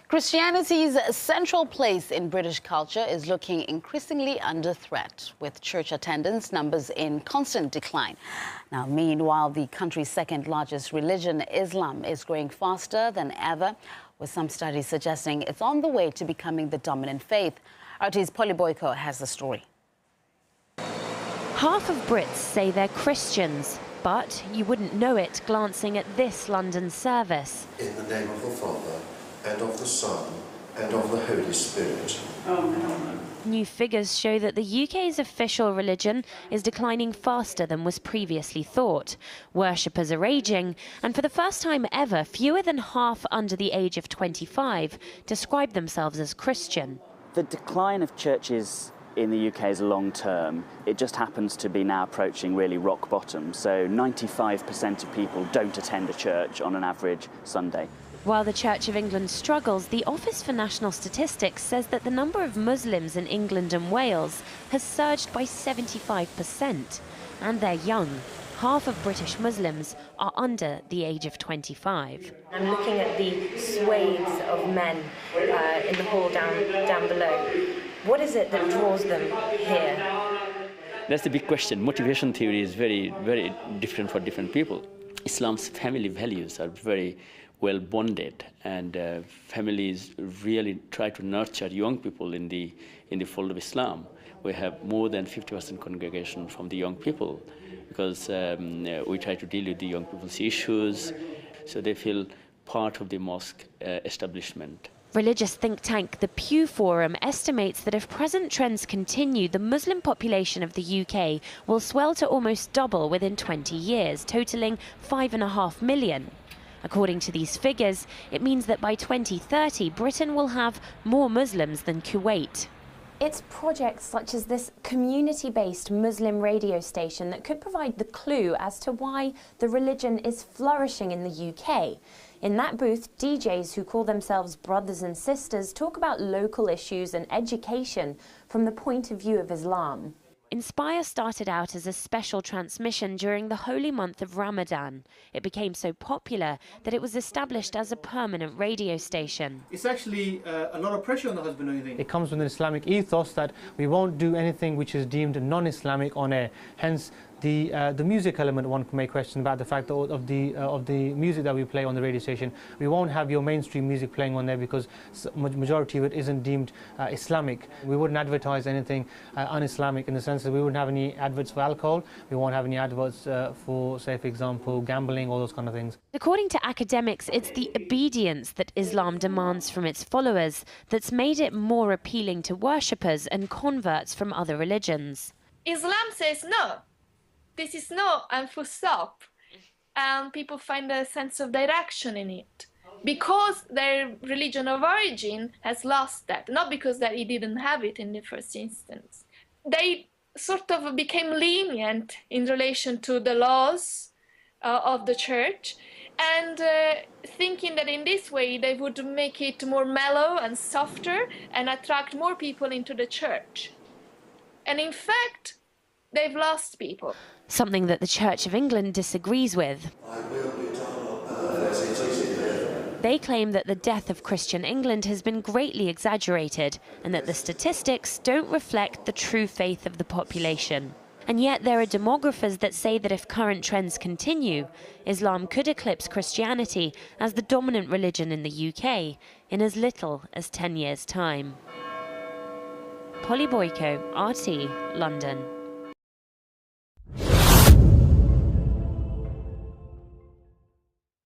Christianity's central place in British culture is looking increasingly under threat, with church attendance numbers in constant decline. Now, meanwhile, the country's second largest religion, Islam, is growing faster than ever, with some studies suggesting it's on the way to becoming the dominant faith. RT's Polly Boyko has the story. Half of Brits say they're Christians, but you wouldn't know it glancing at this London service. In the name of the Father, and of the Son, and of the Holy Spirit. New figures show that the UK's official religion is declining faster than was previously thought. Worshippers are aging, and for the first time ever, fewer than half under the age of 25 describe themselves as Christian. The decline of churches in the UK is long term. It just happens to be now approaching really rock bottom. So 95% of people don't attend a church on an average Sunday. While the Church of England struggles, the Office for National Statistics says that the number of Muslims in England and Wales has surged by 75%. And they're young. Half of British Muslims are under the age of 25. I'm looking at the swathes of men in the hall down below. What is it that draws them here? That's the big question. Motivation theory is very, very different for different people. Islam's family values are very well bonded, and families really try to nurture young people in the fold of Islam. We have more than 50% congregation from the young people, because we try to deal with the young people's issues, so they feel part of the mosque establishment. Religious think tank The Pew Forum estimates that if present trends continue, the Muslim population of the UK will swell to almost double within 20 years, totalling 5.5 million. According to these figures, it means that by 2030, Britain will have more Muslims than Kuwait. It's projects such as this community-based Muslim radio station that could provide the clue as to why the religion is flourishing in the UK. In that booth, DJs who call themselves brothers and sisters talk about local issues and education from the point of view of Islam. Inspire started out as a special transmission during the holy month of Ramadan. It became so popular that it was established as a permanent radio station. It's actually a lot of pressure on the husband, don't you think? It comes with an Islamic ethos that we won't do anything which is deemed non-Islamic on air. Hence, the music element, one may question about the fact of the music that we play on the radio station. We won't have your mainstream music playing on there because majority of it isn't deemed Islamic. We wouldn't advertise anything un-Islamic in the sense that we wouldn't have any adverts for alcohol. We won't have any adverts for, say, for example, gambling, all those kind of things. According to academics, it's the obedience that Islam demands from its followers that's made it more appealing to worshippers and converts from other religions. Islam says no. This is no and full stop, and people find a sense of direction in it because their religion of origin has lost that, not because that it didn't have it in the first instance. They sort of became lenient in relation to the laws of the church, and thinking that in this way they would make it more mellow and softer and attract more people into the church. And in fact, they've lost people. Something that the Church of England disagrees with. They claim that the death of Christian England has been greatly exaggerated and that the statistics don't reflect the true faith of the population. And yet there are demographers that say that if current trends continue, Islam could eclipse Christianity as the dominant religion in the UK in as little as 10 years' time. Polly Boyko, RT, London.